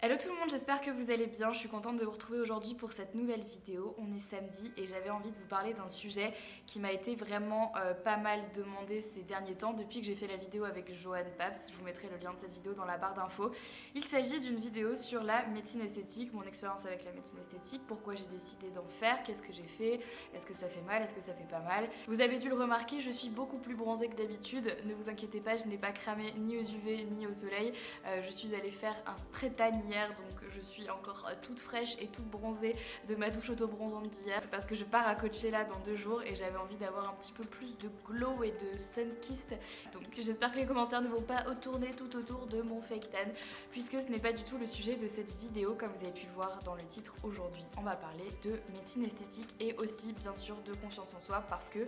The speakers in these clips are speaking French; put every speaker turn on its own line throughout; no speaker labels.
Hello tout le monde, j'espère que vous allez bien. Je suis contente de vous retrouver aujourd'hui pour cette nouvelle vidéo. On est samedi et j'avais envie de vous parler d'un sujet qui m'a été vraiment pas mal demandé ces derniers temps depuis que j'ai fait la vidéo avec Johan Paps. Je vous mettrai le lien de cette vidéo dans la barre d'infos. Il s'agit d'une vidéo sur la médecine esthétique, mon expérience avec la médecine esthétique, pourquoi j'ai décidé d'en faire, qu'est-ce que j'ai fait, est-ce que ça fait mal, est-ce que ça fait pas mal. Vous avez dû le remarquer, je suis beaucoup plus bronzée que d'habitude. Ne vous inquiétez pas, je n'ai pas cramé ni aux UV ni au soleil. Je suis allée faire un spray tan hier, donc je suis encore toute fraîche et toute bronzée de ma douche auto-bronzante d'hier. C'est parce que je pars à Coachella dans 2 jours et j'avais envie d'avoir un petit peu plus de glow et de sun-kissed. Donc j'espère que les commentaires ne vont pas tourner tout autour de mon fake tan, puisque ce n'est pas du tout le sujet de cette vidéo. Comme vous avez pu le voir dans le titre, aujourd'hui on va parler de médecine esthétique et aussi bien sûr de confiance en soi, parce que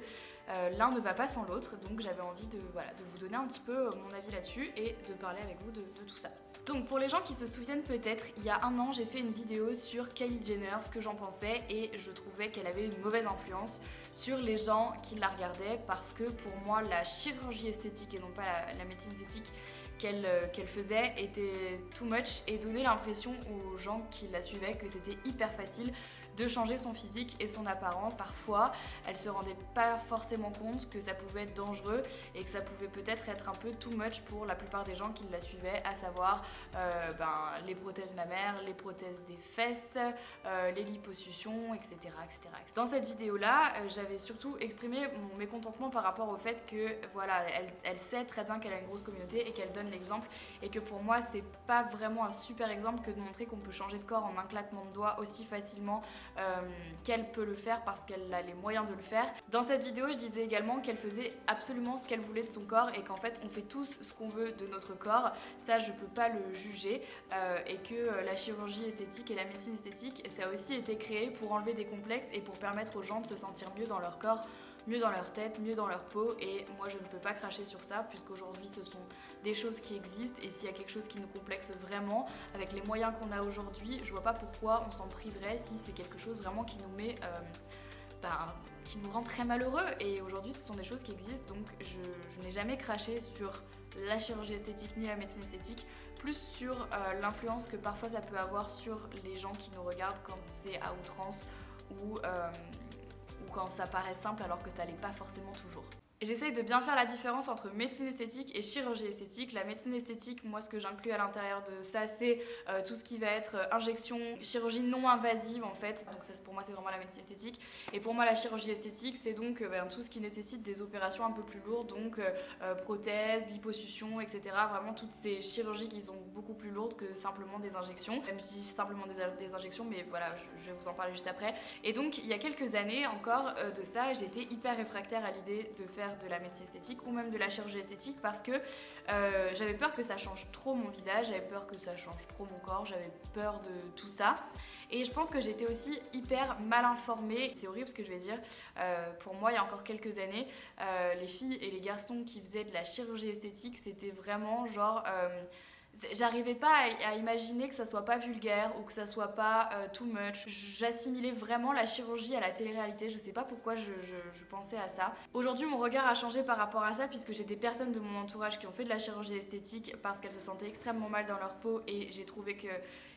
l'un ne va pas sans l'autre. Donc j'avais envie de vous donner un petit peu mon avis là-dessus et de parler avec vous de tout ça. Donc pour les gens qui se souviennent peut-être, il y a 1 an j'ai fait une vidéo sur Kylie Jenner, ce que j'en pensais, et je trouvais qu'elle avait une mauvaise influence sur les gens qui la regardaient, parce que pour moi la chirurgie esthétique et non pas la médecine esthétique qu'elle faisait était too much et donnait l'impression aux gens qui la suivaient que c'était hyper facile de changer son physique et son apparence. Parfois, elle se rendait pas forcément compte que ça pouvait être dangereux et que ça pouvait peut-être être un peu too much pour la plupart des gens qui la suivaient, à savoir les prothèses mammaires, les prothèses des fesses, les liposuctions, etc., etc. Dans cette vidéo-là, j'avais surtout exprimé mon mécontentement par rapport au fait que voilà, elle sait très bien qu'elle a une grosse communauté et qu'elle donne l'exemple, et que pour moi, c'est pas vraiment un super exemple que de montrer qu'on peut changer de corps en un claquement de doigts aussi facilement qu'elle peut le faire parce qu'elle a les moyens de le faire. Dans cette vidéo, je disais également qu'elle faisait absolument ce qu'elle voulait de son corps et qu'en fait on fait tous ce qu'on veut de notre corps. Ça, je peux pas le juger, et que la chirurgie esthétique et la médecine esthétique, ça a aussi été créé pour enlever des complexes et pour permettre aux gens de se sentir mieux dans leur corps, mieux dans leur tête, mieux dans leur peau. Et moi je ne peux pas cracher sur ça, puisqu'aujourd'hui ce sont des choses qui existent, et s'il y a quelque chose qui nous complexe vraiment avec les moyens qu'on a aujourd'hui, je vois pas pourquoi on s'en priverait si c'est quelque chose vraiment qui nous met qui nous rend très malheureux. Et aujourd'hui ce sont des choses qui existent, donc je n'ai jamais craché sur la chirurgie esthétique ni la médecine esthétique, plus sur l'influence que parfois ça peut avoir sur les gens qui nous regardent quand c'est à outrance ou quand ça paraît simple alors que ça l'est pas forcément toujours. Et j'essaye de bien faire la différence entre médecine esthétique et chirurgie esthétique. La médecine esthétique, moi ce que j'inclus à l'intérieur de ça, c'est tout ce qui va être injection, chirurgie non invasive en fait. Donc ça, pour moi c'est vraiment la médecine esthétique. Et pour moi la chirurgie esthétique, c'est donc tout ce qui nécessite des opérations un peu plus lourdes, donc prothèses, liposuction, etc. Vraiment toutes ces chirurgies qui sont beaucoup plus lourdes que simplement des injections. Même je dis simplement des injections, mais voilà, je vais vous en parler juste après. Et donc il y a quelques années encore de ça, j'étais hyper réfractaire à l'idée de faire de la médecine esthétique ou même de la chirurgie esthétique, parce que j'avais peur que ça change trop mon visage, j'avais peur que ça change trop mon corps, j'avais peur de tout ça. Et je pense que j'étais aussi hyper mal informée. C'est horrible ce que je vais dire. Pour moi, il y a encore quelques années, les filles et les garçons qui faisaient de la chirurgie esthétique, c'était vraiment genre... j'arrivais pas à imaginer que ça soit pas vulgaire ou que ça soit pas too much. J'assimilais vraiment la chirurgie à la télé-réalité. Je sais pas pourquoi je pensais à ça. Aujourd'hui, mon regard a changé par rapport à ça, puisque j'ai des personnes de mon entourage qui ont fait de la chirurgie esthétique parce qu'elles se sentaient extrêmement mal dans leur peau, et j'ai trouvé que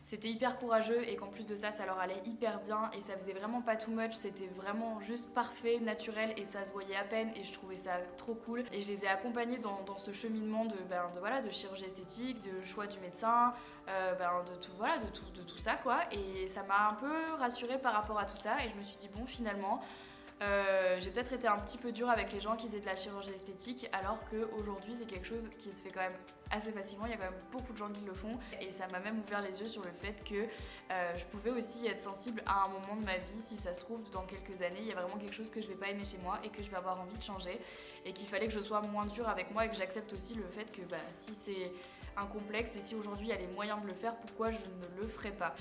c'était hyper courageux et qu'en plus de ça, ça leur allait hyper bien et ça faisait vraiment pas too much. C'était vraiment juste parfait, naturel, et ça se voyait à peine, et je trouvais ça trop cool. Et je les ai accompagnés dans ce cheminement de chirurgie esthétique, de choix du médecin, de tout ça quoi. Et ça m'a un peu rassurée par rapport à tout ça, et je me suis dit bon, finalement j'ai peut-être été un petit peu dure avec les gens qui faisaient de la chirurgie esthétique, alors qu'aujourd'hui c'est quelque chose qui se fait quand même assez facilement. Il y a quand même beaucoup de gens qui le font, et ça m'a même ouvert les yeux sur le fait que je pouvais aussi être sensible à un moment de ma vie. Si ça se trouve, dans quelques années, il y a vraiment quelque chose que je vais pas aimer chez moi et que je vais avoir envie de changer, et qu'il fallait que je sois moins dure avec moi, et que j'accepte aussi le fait que si c'est un complexe, et si aujourd'hui il y a les moyens de le faire, pourquoi je ne le ferais pas.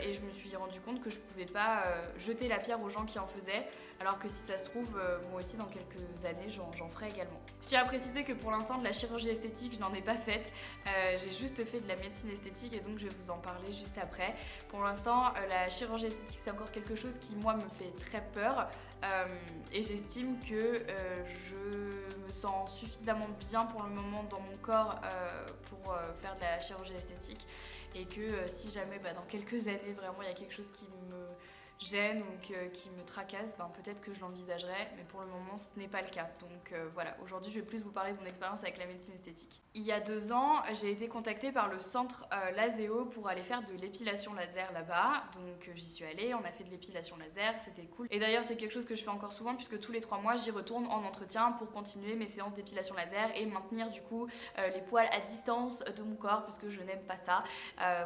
Et je me suis rendu compte que je pouvais pas jeter la pierre aux gens qui en faisaient, alors que si ça se trouve, moi aussi dans quelques années j'en ferai également. Je tiens à préciser que pour l'instant de la chirurgie esthétique je n'en ai pas faite, j'ai juste fait de la médecine esthétique, et donc je vais vous en parler juste après. Pour l'instant la chirurgie esthétique c'est encore quelque chose qui moi me fait très peur, et j'estime que je me sens suffisamment bien pour le moment dans mon corps pour faire de la chirurgie esthétique, et que si jamais dans quelques années vraiment il y a quelque chose qui me gêne ou qui me tracasse, peut-être que je l'envisagerai, mais pour le moment ce n'est pas le cas. Donc voilà, aujourd'hui je vais plus vous parler de mon expérience avec la médecine esthétique. Il y a 2 ans, j'ai été contactée par le centre Laséo pour aller faire de l'épilation laser là-bas. Donc j'y suis allée, on a fait de l'épilation laser, c'était cool. Et d'ailleurs c'est quelque chose que je fais encore souvent, puisque tous les 3 mois j'y retourne en entretien pour continuer mes séances d'épilation laser et maintenir du coup les poils à distance de mon corps, puisque je n'aime pas ça.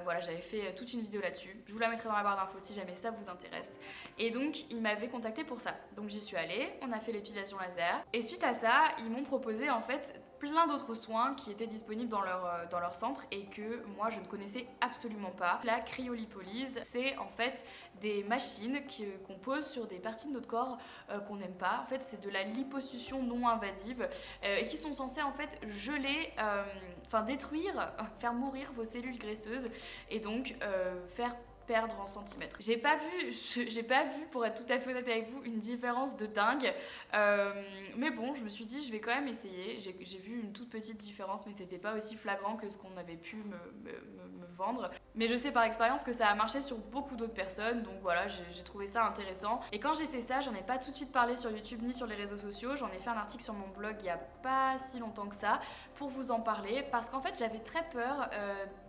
Voilà, j'avais fait toute une vidéo là-dessus, je vous la mettrai dans la barre d'infos si jamais ça vous intéresse. Et donc ils m'avaient contacté pour ça. Donc j'y suis allée, on a fait l'épilation laser, et suite à ça ils m'ont proposé en fait plein d'autres soins qui étaient disponibles dans leur centre et que moi je ne connaissais absolument pas. La cryolipolyse, c'est en fait des machines qu'on pose sur des parties de notre corps qu'on n'aime pas. En fait c'est de la liposuction non invasive et qui sont censées en fait geler, détruire, faire mourir vos cellules graisseuses, et donc faire perdre en centimètres. J'ai pas vu, pour être tout à fait honnête avec vous, une différence de dingue, mais bon, je me suis dit je vais quand même essayer. J'ai vu une toute petite différence, mais c'était pas aussi flagrant que ce qu'on avait pu me vendre. Mais je sais par expérience que ça a marché sur beaucoup d'autres personnes, donc voilà, j'ai trouvé ça intéressant. Et quand j'ai fait ça, j'en ai pas tout de suite parlé sur YouTube ni sur les réseaux sociaux, j'en ai fait un article sur mon blog il y a pas si longtemps que ça pour vous en parler, parce qu'en fait j'avais très peur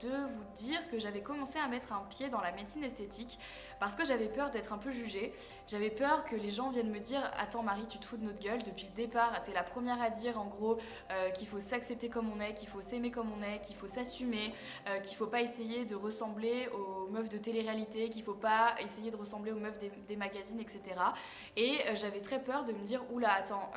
de vous dire que j'avais commencé à mettre un pied dans la médecine esthétique, parce que j'avais peur d'être un peu jugée. J'avais peur que les gens viennent me dire « Attends Marie, tu te fous de notre gueule, depuis le départ, t'es la première à dire en gros qu'il faut s'accepter comme on est, qu'il faut s'aimer comme on est, qu'il faut s'assumer, qu'il faut pas essayer de ressembler aux meufs de télé-réalité, qu'il faut pas essayer de ressembler aux meufs des magazines, etc. » Et j'avais très peur de me dire « Oula, attends,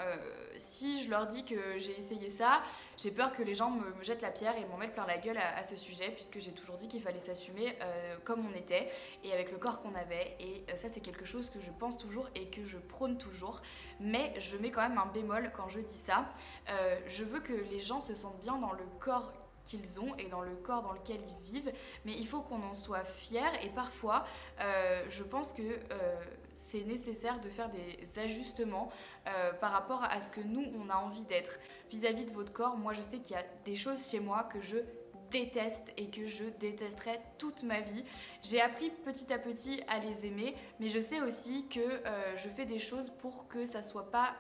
si je leur dis que j'ai essayé ça, j'ai peur que les gens me jettent la pierre et m'en mettent plein la gueule à ce sujet, puisque j'ai toujours dit qu'il fallait s'assumer comme on était et avec le corps qu'on avait. Et ça c'est quelque chose que je pense toujours et que je prône toujours, mais je mets quand même un bémol quand je dis ça. Je veux que les gens se sentent bien dans le corps qu'ils ont et dans le corps dans lequel ils vivent, mais il faut qu'on en soit fier, et parfois je pense que c'est nécessaire de faire des ajustements par rapport à ce que nous on a envie d'être vis-à-vis de votre corps. Moi je sais qu'il y a des choses chez moi que je déteste et que je détesterai toute ma vie. J'ai appris petit à petit à les aimer, mais je sais aussi que je fais des choses pour que ça soit pas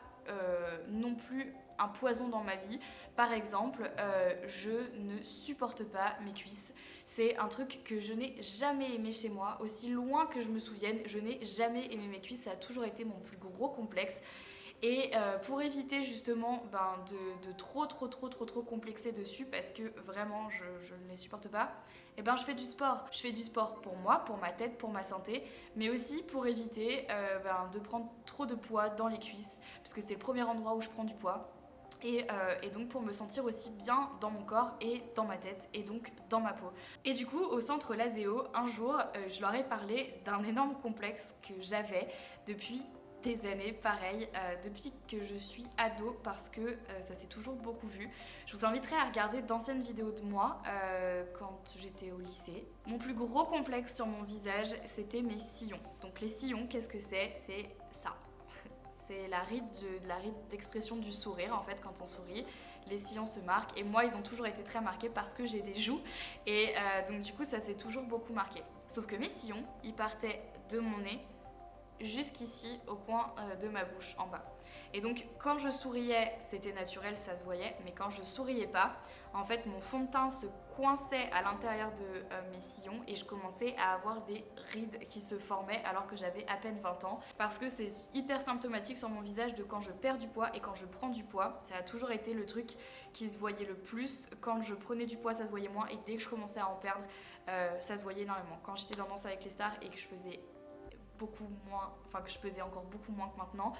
non plus un poison dans ma vie. Par exemple, je ne supporte pas mes cuisses. C'est un truc que je n'ai jamais aimé chez moi. Aussi loin que je me souvienne, je n'ai jamais aimé mes cuisses. Ça a toujours été mon plus gros complexe. Et pour éviter justement de trop complexer dessus, parce que vraiment je ne les supporte pas, et je fais du sport. Je fais du sport pour moi, pour ma tête, pour ma santé, mais aussi pour éviter de prendre trop de poids dans les cuisses, parce que c'est le premier endroit où je prends du poids. Et donc pour me sentir aussi bien dans mon corps et dans ma tête et donc dans ma peau. Et du coup au centre Laséo, un jour je leur ai parlé d'un énorme complexe que j'avais depuis des années, pareil, depuis que je suis ado, parce que ça s'est toujours beaucoup vu. Je vous inviterai à regarder d'anciennes vidéos de moi quand j'étais au lycée. Mon plus gros complexe sur mon visage, c'était mes sillons. Donc les sillons, qu'est-ce que c'est? C'est ça. C'est la ride d'expression du sourire, en fait, quand on sourit. Les sillons se marquent, et moi ils ont toujours été très marqués parce que j'ai des joues, et donc du coup ça s'est toujours beaucoup marqué. Sauf que mes sillons, ils partaient de mon nez jusqu'ici au coin de ma bouche en bas. Et donc quand je souriais, c'était naturel, ça se voyait, mais quand je souriais pas, en fait mon fond de teint se coinçait à l'intérieur de mes sillons, et je commençais à avoir des rides qui se formaient alors que j'avais à peine 20 ans, parce que c'est hyper symptomatique sur mon visage de quand je perds du poids et quand je prends du poids. Ça a toujours été le truc qui se voyait le plus. Quand je prenais du poids, ça se voyait moins, et dès que je commençais à en perdre, ça se voyait énormément. Quand j'étais dans Danse avec les stars et que je faisais beaucoup moins, que je pesais encore beaucoup moins que maintenant,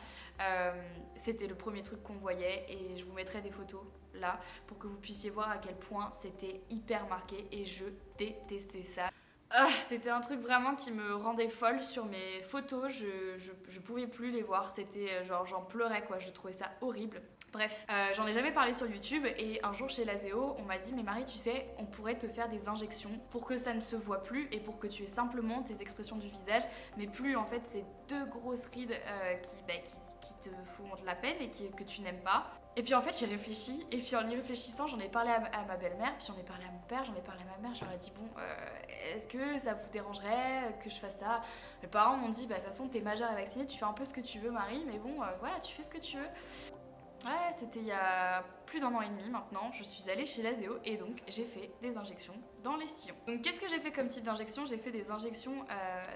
c'était le premier truc qu'on voyait, et je vous mettrai des photos là pour que vous puissiez voir à quel point c'était hyper marqué, et je détestais ça. C'était un truc vraiment qui me rendait folle. Sur mes photos, je pouvais plus les voir, c'était genre j'en pleurais quoi, je trouvais ça horrible. Bref, j'en ai jamais parlé sur YouTube et un jour chez Lazéo, on m'a dit mais Marie tu sais, on pourrait te faire des injections pour que ça ne se voit plus et pour que tu aies simplement tes expressions du visage, mais plus en fait ces deux grosses rides qui te font de la peine et que tu n'aimes pas. Et puis en fait j'ai réfléchi et puis en y réfléchissant j'en ai parlé à ma belle-mère, puis j'en ai parlé à mon père, j'en ai parlé à ma mère, je leur ai dit bon est-ce que ça vous dérangerait que je fasse ça? Mes parents m'ont dit bah de toute façon t'es majeure et vaccinée, tu fais un peu ce que tu veux Marie, mais bon voilà tu fais ce que tu veux. Ouais, c'était il y a plus d'1 an et demi maintenant, je suis allée chez Lazéo et donc j'ai fait des injections dans les sillons. Donc qu'est-ce que j'ai fait comme type d'injection? J'ai fait des injections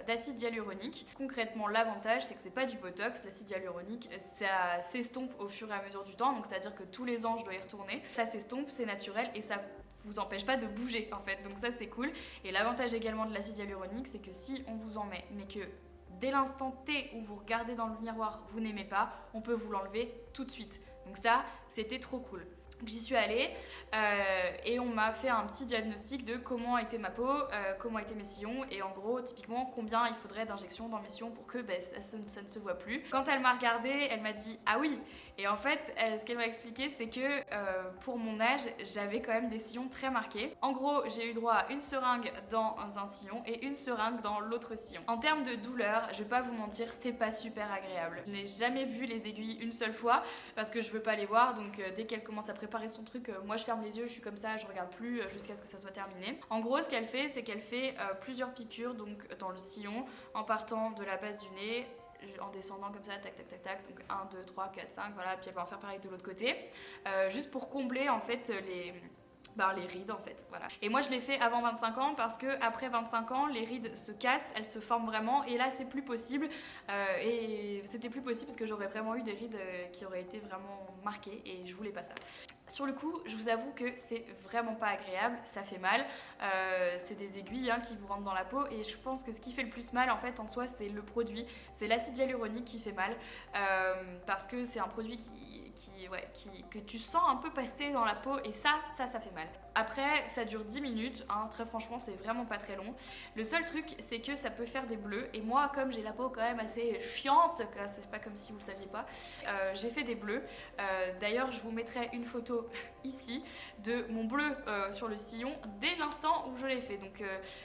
d'acide hyaluronique. Concrètement l'avantage c'est que c'est pas du botox, l'acide hyaluronique ça s'estompe au fur et à mesure du temps, donc c'est à dire que tous les ans je dois y retourner, ça s'estompe, c'est naturel et ça vous empêche pas de bouger en fait, donc ça c'est cool. Et l'avantage également de l'acide hyaluronique c'est que si on vous en met mais que dès l'instant T où vous regardez dans le miroir vous n'aimez pas, on peut vous l'enlever tout de suite. Donc ça, c'était trop cool. J'y suis allée et on m'a fait un petit diagnostic de comment était ma peau, comment étaient mes sillons et en gros, typiquement, combien il faudrait d'injections dans mes sillons pour que ça ne se voit plus. Quand elle m'a regardée, elle m'a dit « Ah oui !» Et en fait, ce qu'elle m'a expliqué, c'est que pour mon âge, j'avais quand même des sillons très marqués. En gros, j'ai eu droit à une seringue dans un sillon et une seringue dans l'autre sillon. En termes de douleur, je vais pas vous mentir, c'est pas super agréable. Je n'ai jamais vu les aiguilles une seule fois parce que je veux pas les voir, donc dès qu'elle commence à préparer son truc, moi je ferme les yeux, je suis comme ça, je regarde plus jusqu'à ce que ça soit terminé. En gros, ce qu'elle fait, c'est qu'elle fait plusieurs piqûres donc dans le sillon en partant de la base du nez, en descendant comme ça, tac tac tac tac, donc 1, 2, 3, 4, 5, voilà, puis elle va en faire pareil de l'autre côté, juste pour combler en fait les rides en fait, voilà. Et moi je l'ai fait avant 25 ans parce que après 25 ans les rides se cassent, elles se forment vraiment et là c'est plus possible et c'était plus possible parce que j'aurais vraiment eu des rides qui auraient été vraiment marquées et je voulais pas ça. Sur le coup, je vous avoue que c'est vraiment pas agréable, ça fait mal, c'est des aiguilles qui vous rentrent dans la peau et je pense que ce qui fait le plus mal en fait en soi c'est le produit, c'est l'acide hyaluronique qui fait mal parce que c'est un produit que tu sens un peu passer dans la peau et ça fait mal. Après, ça dure 10 minutes, très franchement, c'est vraiment pas très long. Le seul truc, c'est que ça peut faire des bleus. Et moi, comme j'ai la peau quand même assez chiante, c'est pas comme si vous le saviez pas, j'ai fait des bleus. D'ailleurs, je vous mettrai une photo ici de mon bleu sur le sillon dès l'instant où je l'ai fait. Donc,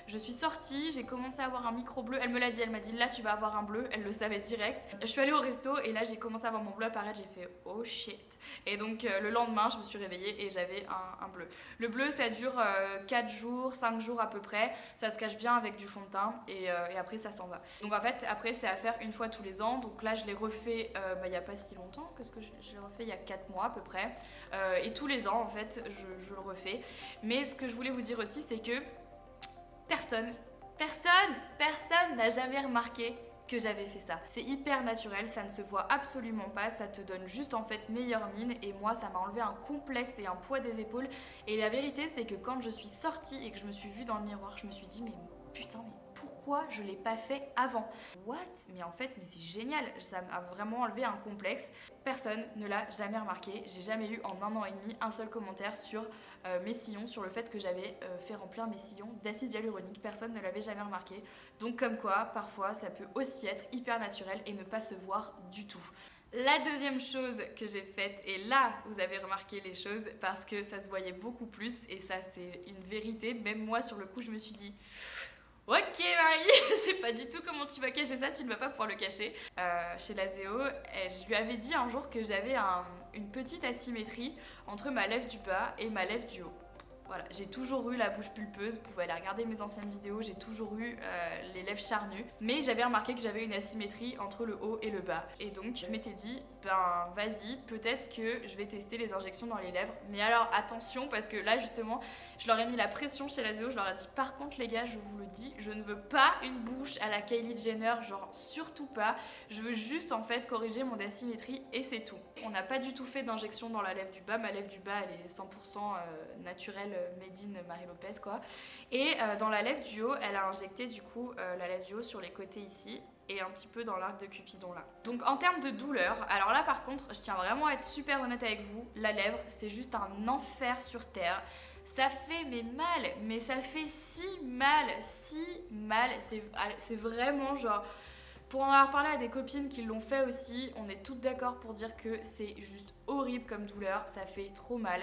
je suis sortie, j'ai commencé à avoir un micro bleu. Elle me l'a dit, elle m'a dit là, tu vas avoir un bleu. Elle le savait direct. Je suis allée au resto et là, j'ai commencé à avoir mon bleu apparaître. J'ai fait oh shit. Et donc, le lendemain, je me suis réveillée et j'avais un bleu. Le bleu, ça dure 4 jours, 5 jours à peu près. Ça se cache bien avec du fond de teint et après, ça s'en va. Donc, en fait, après, c'est à faire une fois tous les ans. Donc là, je l'ai refait il n'y a pas si longtemps. Qu'est-ce que je l'ai refait il y a 4 mois à peu près. Et tous les ans, en fait, je le refais. Mais ce que je voulais vous dire aussi, c'est que personne n'a jamais remarqué que j'avais fait ça. C'est hyper naturel, ça ne se voit absolument pas, ça te donne juste en fait meilleure mine et moi ça m'a enlevé un complexe et un poids des épaules et la vérité c'est que quand je suis sortie et que je me suis vue dans le miroir, je me suis dit mais putain mais pourquoi je l'ai pas fait avant? What? Mais en fait mais c'est génial, ça m'a vraiment enlevé un complexe. Personne ne l'a jamais remarqué, j'ai jamais eu en 1 an et demi un seul commentaire sur mes sillons, sur le fait que j'avais fait remplir mes sillons d'acide hyaluronique. Personne ne l'avait jamais remarqué. Donc comme quoi, parfois, ça peut aussi être hyper naturel et ne pas se voir du tout. La deuxième chose que j'ai faite, et là vous avez remarqué les choses parce que ça se voyait beaucoup plus et ça c'est une vérité, même moi sur le coup je me suis dit ok Marie, je sais pas du tout comment tu vas cacher ça, tu ne vas pas pouvoir le cacher. Chez Lazéo, je lui avais dit un jour que j'avais une petite asymétrie entre ma lèvre du bas et ma lèvre du haut. Voilà, j'ai toujours eu la bouche pulpeuse, vous pouvez aller regarder mes anciennes vidéos, j'ai toujours eu les lèvres charnues, mais j'avais remarqué que j'avais une asymétrie entre le haut et le bas. Et donc je m'étais dit, ben vas-y, peut-être que je vais tester les injections dans les lèvres. Mais alors attention, parce que là justement, je leur ai mis la pression chez Lazéo, je leur ai dit par contre les gars, je vous le dis, je ne veux pas une bouche à la Kylie Jenner, genre surtout pas. Je veux juste en fait corriger mon asymétrie et c'est tout. On n'a pas du tout fait d'injection dans la lèvre du bas, ma lèvre du bas elle est 100% naturelle, made in Marie Lopez quoi. Et dans la lèvre du haut, elle a injecté du coup la lèvre du haut sur les côtés ici et un petit peu dans l'arc de Cupidon là. Donc en termes de douleur, alors là par contre, je tiens vraiment à être super honnête avec vous, la lèvre c'est juste un enfer sur terre. Ça fait mal, mais ça fait si mal, c'est vraiment genre Pour en avoir parlé à des copines qui l'ont fait aussi, on est toutes d'accord pour dire que c'est juste horrible comme douleur, ça fait trop mal.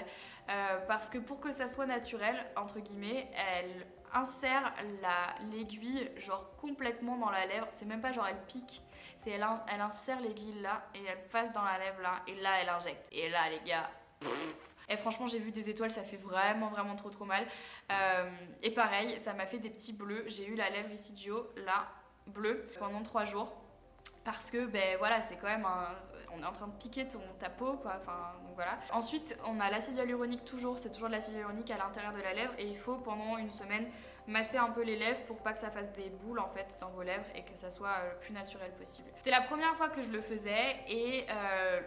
Parce que pour que ça soit naturel, entre guillemets, elle insère l'aiguille genre complètement dans la lèvre. C'est même pas genre elle pique, c'est elle insère l'aiguille là et elle passe dans la lèvre là et là elle injecte. Et là les gars... Et franchement, j'ai vu des étoiles, ça fait vraiment trop mal. Et pareil, ça m'a fait des petits bleus. J'ai eu la lèvre ici du haut, là, bleue, pendant 3 jours. Parce que, ben voilà, c'est quand même on est en train de piquer ta peau, quoi. Enfin, donc voilà. Ensuite, on a l'acide hyaluronique toujours. C'est toujours de l'acide hyaluronique à l'intérieur de la lèvre. Et il faut, pendant une semaine, masser un peu les lèvres pour pas que ça fasse des boules en fait dans vos lèvres et que ça soit le plus naturel possible. C'est la première fois que je le faisais et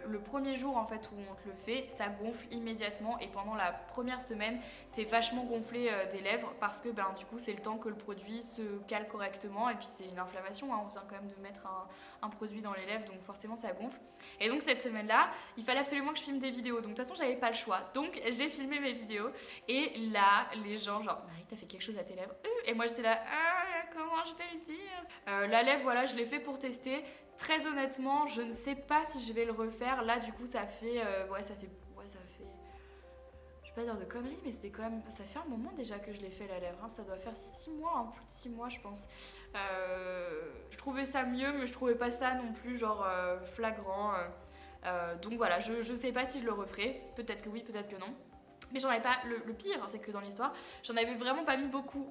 le premier jour en fait où on te le fait, ça gonfle immédiatement et pendant la première semaine, t'es vachement gonflé des lèvres parce que du coup c'est le temps que le produit se cale correctement et puis c'est une inflammation, hein, on vient quand même de mettre un produit dans les lèvres donc forcément ça gonfle. Et donc cette semaine-là, il fallait absolument que je filme des vidéos donc de toute façon j'avais pas le choix. Donc j'ai filmé mes vidéos et là les gens genre Marie t'as fait quelque chose à tes lèvres? Et moi j'étais là, comment je vais le dire? La lèvre, voilà, je l'ai fait pour tester. Très honnêtement, je ne sais pas si je vais le refaire. Là, du coup, ça fait. Je vais pas dire de conneries, mais c'était quand même. Ça fait un moment déjà que je l'ai fait la lèvre. Hein. Ça doit faire 6 mois, hein, plus de 6 mois, je pense. Je trouvais ça mieux, mais je trouvais pas ça non plus, genre, flagrant. Donc voilà, je sais pas si je le referai. Peut-être que oui, peut-être que non. Mais j'en avais pas. Le pire, c'est que dans l'histoire, j'en avais vraiment pas mis beaucoup.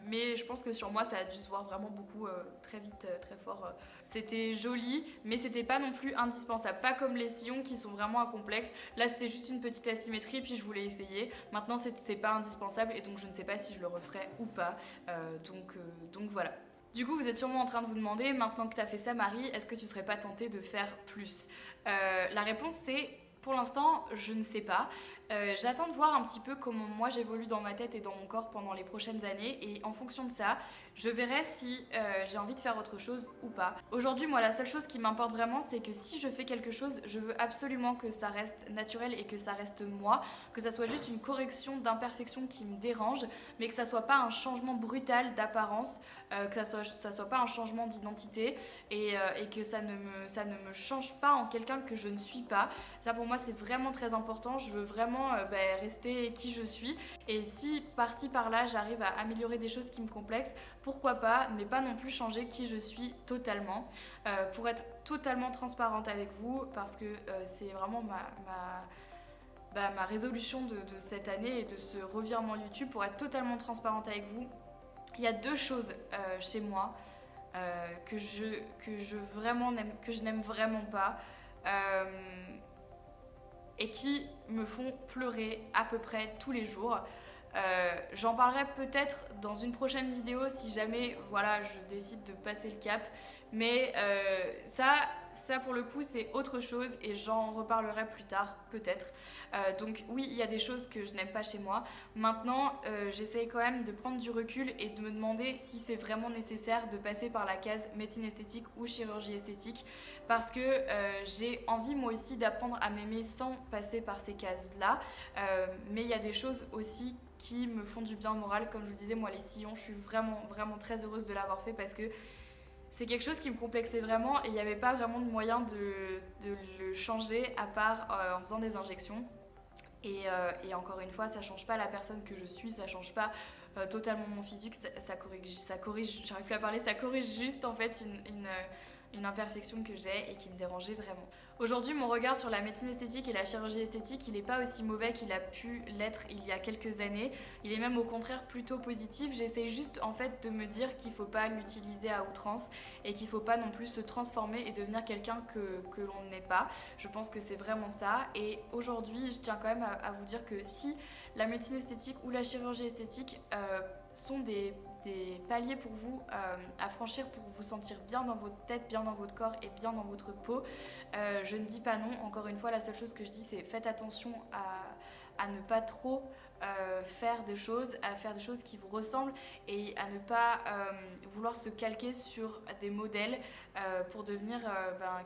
Mais je pense que sur moi, ça a dû se voir vraiment beaucoup, très vite, très fort. C'était joli, mais c'était pas non plus indispensable. Pas comme les sillons qui sont vraiment un complexe. Là, c'était juste une petite asymétrie, puis je voulais essayer. Maintenant, c'est pas indispensable, et donc je ne sais pas si je le referai ou pas. Donc voilà. Du coup, vous êtes sûrement en train de vous demander, maintenant que tu as fait ça, Marie, est-ce que tu serais pas tentée de faire plus? La réponse, c'est pour l'instant, je ne sais pas. J'attends de voir un petit peu comment moi j'évolue dans ma tête et dans mon corps pendant les prochaines années et en fonction de ça, je verrai si j'ai envie de faire autre chose ou pas. Aujourd'hui, moi, la seule chose qui m'importe vraiment, c'est que si je fais quelque chose, je veux absolument que ça reste naturel et que ça reste moi, que ça soit juste une correction d'imperfection qui me dérange, mais que ça soit pas un changement brutal d'apparence, que ça soit pas un changement d'identité et que ça ne me change pas en quelqu'un que je ne suis pas. Ça pour moi c'est vraiment très important, je veux vraiment rester qui je suis et si par-ci par-là j'arrive à améliorer des choses qui me complexent, pourquoi pas, mais pas non plus changer qui je suis totalement. Pour être totalement transparente avec vous parce que c'est vraiment ma résolution de cette année et de ce revirement YouTube. Pour être totalement transparente avec vous, il y a 2 choses chez moi que je n'aime vraiment pas et qui me font pleurer à peu près tous les jours. J'en parlerai peut-être dans une prochaine vidéo si jamais voilà, je décide de passer le cap. Mais ça pour le coup c'est autre chose et j'en reparlerai plus tard peut-être. Donc oui, il y a des choses que je n'aime pas chez moi. Maintenant, j'essaye quand même de prendre du recul et de me demander si c'est vraiment nécessaire de passer par la case médecine esthétique ou chirurgie esthétique. Parce que j'ai envie moi aussi d'apprendre à m'aimer sans passer par ces cases-là. Mais il y a des choses aussi qui me font du bien au moral. Comme je vous disais, moi les sillons, je suis vraiment très heureuse de l'avoir fait parce que c'est quelque chose qui me complexait vraiment et il n'y avait pas vraiment de moyen de le changer à part en faisant des injections. Et encore une fois, ça change pas la personne que je suis, ça change pas totalement mon physique, ça corrige, j'arrive plus à parler, ça corrige juste en fait une imperfection que j'ai et qui me dérangeait vraiment. Aujourd'hui, mon regard sur la médecine esthétique et la chirurgie esthétique, il n'est pas aussi mauvais qu'il a pu l'être il y a quelques années. Il est même au contraire plutôt positif. J'essaie juste en fait de me dire qu'il ne faut pas l'utiliser à outrance et qu'il ne faut pas non plus se transformer et devenir quelqu'un que l'on n'est pas. Je pense que c'est vraiment ça. Et aujourd'hui, je tiens quand même à vous dire que si la médecine esthétique ou la chirurgie esthétique sont des paliers pour vous à franchir pour vous sentir bien dans votre tête, bien dans votre corps et bien dans votre peau. Je ne dis pas non, encore une fois, la seule chose que je dis c'est faites attention à ne pas trop faire des choses, à faire des choses qui vous ressemblent et à ne pas vouloir se calquer sur des modèles pour devenir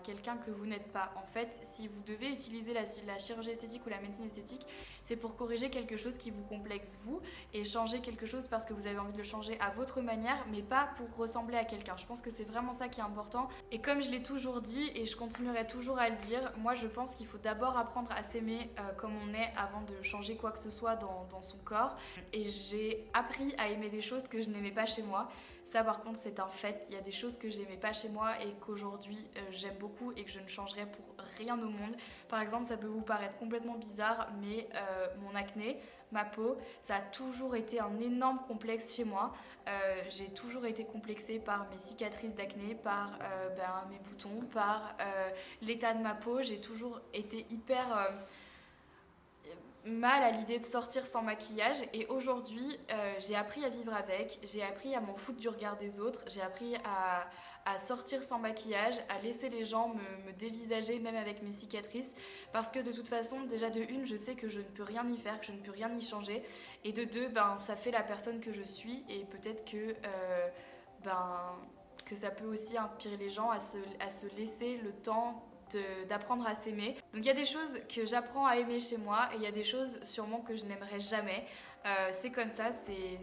quelqu'un que vous n'êtes pas. En fait, si vous devez utiliser la chirurgie esthétique ou la médecine esthétique, c'est pour corriger quelque chose qui vous complexe vous et changer quelque chose parce que vous avez envie de le changer à votre manière, mais pas pour ressembler à quelqu'un. Je pense que c'est vraiment ça qui est important. Et comme je l'ai toujours dit et je continuerai toujours à le dire, moi je pense qu'il faut d'abord apprendre à s'aimer comme on est avant de changer quoi que ce soit dans son corps. Et j'ai appris à aimer des choses que je n'aimais pas chez moi. Ça par contre c'est un fait, il y a des choses que j'aimais pas chez moi et qu'aujourd'hui j'aime beaucoup et que je ne changerai pour rien au monde. Par exemple, ça peut vous paraître complètement bizarre, mais mon acné, ma peau, ça a toujours été un énorme complexe chez moi. J'ai toujours été complexée par mes cicatrices d'acné, par mes boutons, par l'état de ma peau. J'ai toujours été hyper mal à l'idée de sortir sans maquillage et aujourd'hui j'ai appris à vivre avec, j'ai appris à m'en foutre du regard des autres, j'ai appris à sortir sans maquillage, à laisser les gens me dévisager même avec mes cicatrices parce que de toute façon déjà de une je sais que je ne peux rien y faire, que je ne peux rien y changer et de deux ça fait la personne que je suis et peut-être que ça peut aussi inspirer les gens à se laisser le temps d'apprendre à s'aimer. Donc il y a des choses que j'apprends à aimer chez moi et il y a des choses sûrement que je n'aimerais jamais. C'est comme ça, c'est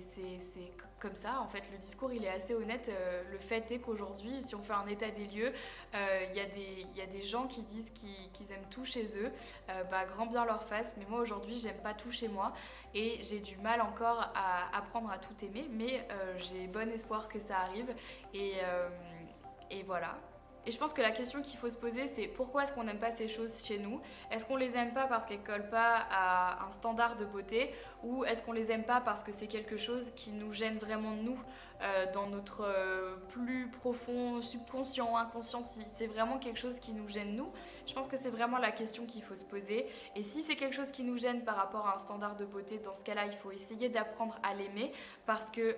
comme ça en fait, le discours il est assez honnête. Le fait est qu'aujourd'hui si on fait un état des lieux, il y a des gens qui disent qu'ils aiment tout chez eux, grand bien leur face, mais moi aujourd'hui j'aime pas tout chez moi et j'ai du mal encore à apprendre à tout aimer, mais j'ai bon espoir que ça arrive et voilà. Et je pense que la question qu'il faut se poser, c'est pourquoi est-ce qu'on n'aime pas ces choses chez nous? Est-ce qu'on les aime pas parce qu'elles collent pas à un standard de beauté? Ou est-ce qu'on les aime pas parce que c'est quelque chose qui nous gêne vraiment nous, dans notre plus profond subconscient, inconscient, si c'est vraiment quelque chose qui nous gêne nous? Je pense que c'est vraiment la question qu'il faut se poser. Et si c'est quelque chose qui nous gêne par rapport à un standard de beauté, dans ce cas-là, il faut essayer d'apprendre à l'aimer parce que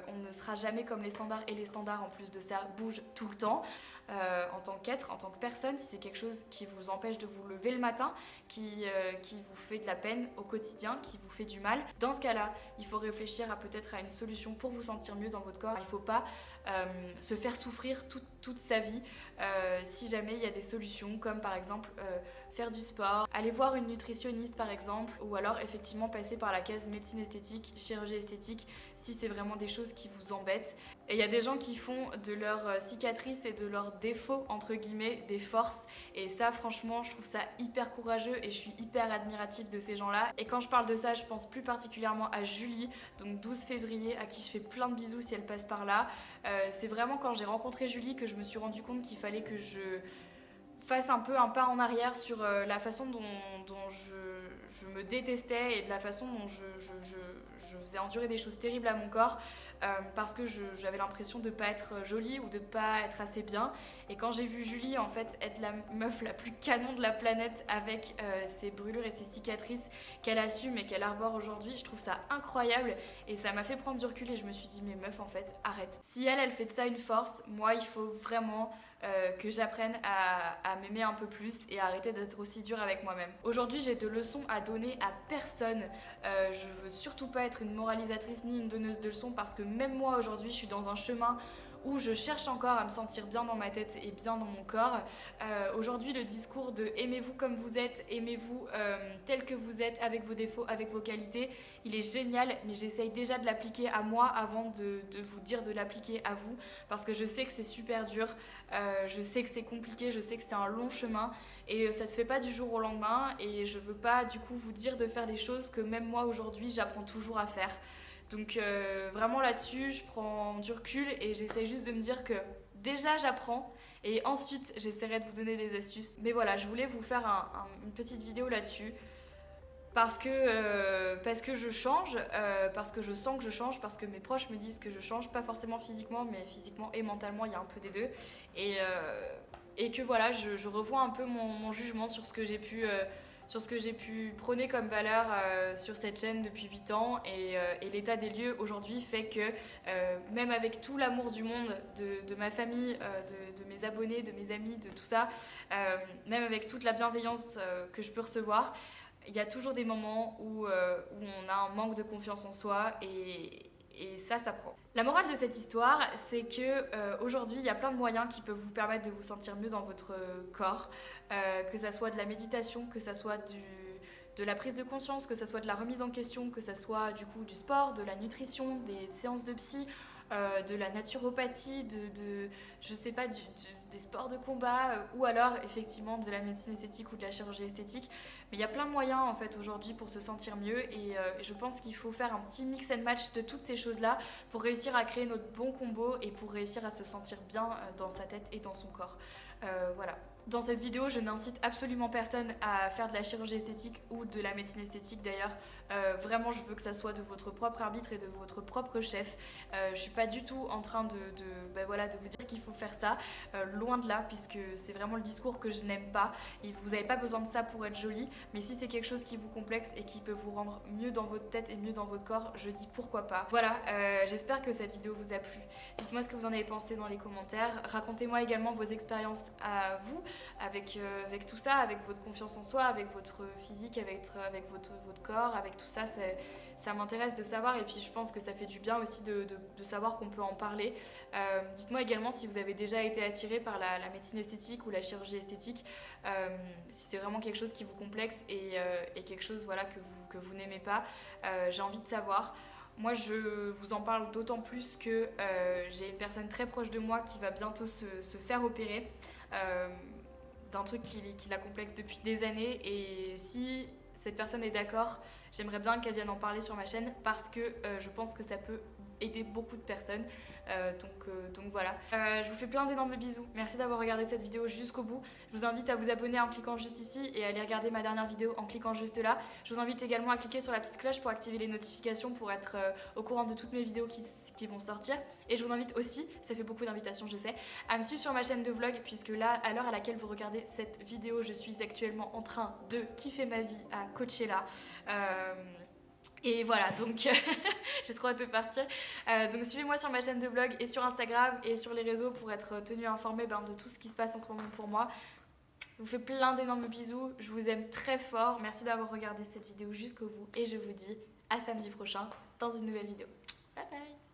on ne sera jamais comme les standards et les standards en plus de ça bougent tout le temps. En tant qu'être, en tant que personne, si c'est quelque chose qui vous empêche de vous lever le matin, qui vous fait de la peine au quotidien, qui vous fait du mal, dans ce cas-là, il faut réfléchir peut-être à une solution pour vous sentir mieux dans votre corps. Il ne faut pas se faire souffrir toute sa vie si jamais il y a des solutions comme par exemple faire du sport, aller voir une nutritionniste par exemple, ou alors effectivement passer par la case médecine esthétique, chirurgie esthétique si c'est vraiment des choses qui vous embêtent. Et il y a des gens qui font de leurs cicatrices et de leurs défauts entre guillemets des forces et ça franchement je trouve ça hyper courageux et je suis hyper admirative de ces gens-là. Et quand je parle de ça je pense plus particulièrement à Julie, donc 12 février, à qui je fais plein de bisous si elle passe par là. C'est vraiment quand j'ai rencontré Julie que je me suis rendu compte qu'il fallait que je fasse un peu un pas en arrière sur la façon dont je me détestais et de la façon dont je faisais endurer des choses terribles à mon corps parce que j'avais l'impression de ne pas être jolie ou de ne pas être assez bien. Et quand j'ai vu Julie en fait être la meuf la plus canon de la planète avec ses brûlures et ses cicatrices qu'elle assume et qu'elle arbore aujourd'hui, je trouve ça incroyable et ça m'a fait prendre du recul et je me suis dit mais meuf en fait arrête. Si elle fait de ça une force, moi il faut vraiment que j'apprenne à m'aimer un peu plus et à arrêter d'être aussi dure avec moi-même. Aujourd'hui j'ai de leçons à donner à personne, je veux surtout pas être une moralisatrice ni une donneuse de leçons parce que même moi aujourd'hui je suis dans un chemin où je cherche encore à me sentir bien dans ma tête et bien dans mon corps. Aujourd'hui, le discours de aimez-vous comme vous êtes, aimez-vous tel que vous êtes, avec vos défauts, avec vos qualités, il est génial, mais j'essaye déjà de l'appliquer à moi avant de vous dire de l'appliquer à vous, parce que je sais que c'est super dur, je sais que c'est compliqué, je sais que c'est un long chemin, et ça ne se fait pas du jour au lendemain, et je veux pas du coup vous dire de faire des choses que même moi aujourd'hui j'apprends toujours à faire. Donc vraiment là-dessus, je prends du recul et j'essaie juste de me dire que déjà j'apprends et ensuite j'essaierai de vous donner des astuces. Mais voilà, je voulais vous faire une petite vidéo là-dessus parce que je change, parce que je sens que je change, parce que mes proches me disent que je change, pas forcément physiquement, mais physiquement et mentalement, il y a un peu des deux. Et que voilà, je revois un peu mon jugement sur ce que j'ai pu prôner comme valeur sur cette chaîne depuis 8 ans et l'état des lieux aujourd'hui fait que même avec tout l'amour du monde de ma famille, de mes abonnés, de mes amis, de tout ça, même avec toute la bienveillance que je peux recevoir, il y a toujours des moments où on a un manque de confiance en soi et ça prend. La morale de cette histoire, c'est que aujourd'hui, il y a plein de moyens qui peuvent vous permettre de vous sentir mieux dans votre corps, que ça soit de la méditation, que ça soit de la prise de conscience, que ça soit de la remise en question, que ça soit du coup du sport, de la nutrition, des séances de psy, de la naturopathie, je sais pas, des sports de combat, ou alors effectivement de la médecine esthétique ou de la chirurgie esthétique. Mais il y a plein de moyens en fait aujourd'hui pour se sentir mieux et je pense qu'il faut faire un petit mix and match de toutes ces choses-là pour réussir à créer notre bon combo et pour réussir à se sentir bien dans sa tête et dans son corps. Voilà. Dans cette vidéo, je n'incite absolument personne à faire de la chirurgie esthétique ou de la médecine esthétique d'ailleurs. Vraiment, je veux que ça soit de votre propre arbitre et de votre propre chef. Je suis pas du tout en train de vous dire qu'il faut faire ça. Loin de là, puisque c'est vraiment le discours que je n'aime pas. Et vous n'avez pas besoin de ça pour être jolie. Mais si c'est quelque chose qui vous complexe et qui peut vous rendre mieux dans votre tête et mieux dans votre corps, je dis pourquoi pas. Voilà, j'espère que cette vidéo vous a plu. Dites-moi ce que vous en avez pensé dans les commentaires. Racontez-moi également vos expériences à vous avec tout ça, avec votre confiance en soi, avec votre physique, avec votre corps, avec tout ça. Ça m'intéresse de savoir et puis je pense que ça fait du bien aussi de savoir qu'on peut en parler. Dites-moi également si vous avez déjà été attiré par la médecine esthétique ou la chirurgie esthétique, si c'est vraiment quelque chose qui vous complexe et quelque chose voilà, que vous n'aimez pas. J'ai envie de savoir. Moi, je vous en parle d'autant plus que j'ai une personne très proche de moi qui va bientôt se faire opérer d'un truc qui la complexe depuis des années. Et si cette personne est d'accord, j'aimerais bien qu'elle vienne en parler sur ma chaîne parce que je pense que ça peut aider beaucoup de personnes. Donc voilà. Je vous fais plein d'énormes bisous. Merci d'avoir regardé cette vidéo jusqu'au bout. Je vous invite à vous abonner en cliquant juste ici et à aller regarder ma dernière vidéo en cliquant juste là. Je vous invite également à cliquer sur la petite cloche pour activer les notifications pour être au courant de toutes mes vidéos qui vont sortir. Et je vous invite aussi, ça fait beaucoup d'invitations je sais, à me suivre sur ma chaîne de vlog puisque là, à l'heure à laquelle vous regardez cette vidéo, je suis actuellement en train de kiffer ma vie à Coachella. Et voilà, donc j'ai trop hâte de partir. Donc suivez-moi sur ma chaîne de vlog et sur Instagram et sur les réseaux pour être tenu informé de tout ce qui se passe en ce moment pour moi. Je vous fais plein d'énormes bisous, je vous aime très fort. Merci d'avoir regardé cette vidéo jusqu'au bout et je vous dis à samedi prochain dans une nouvelle vidéo. Bye bye.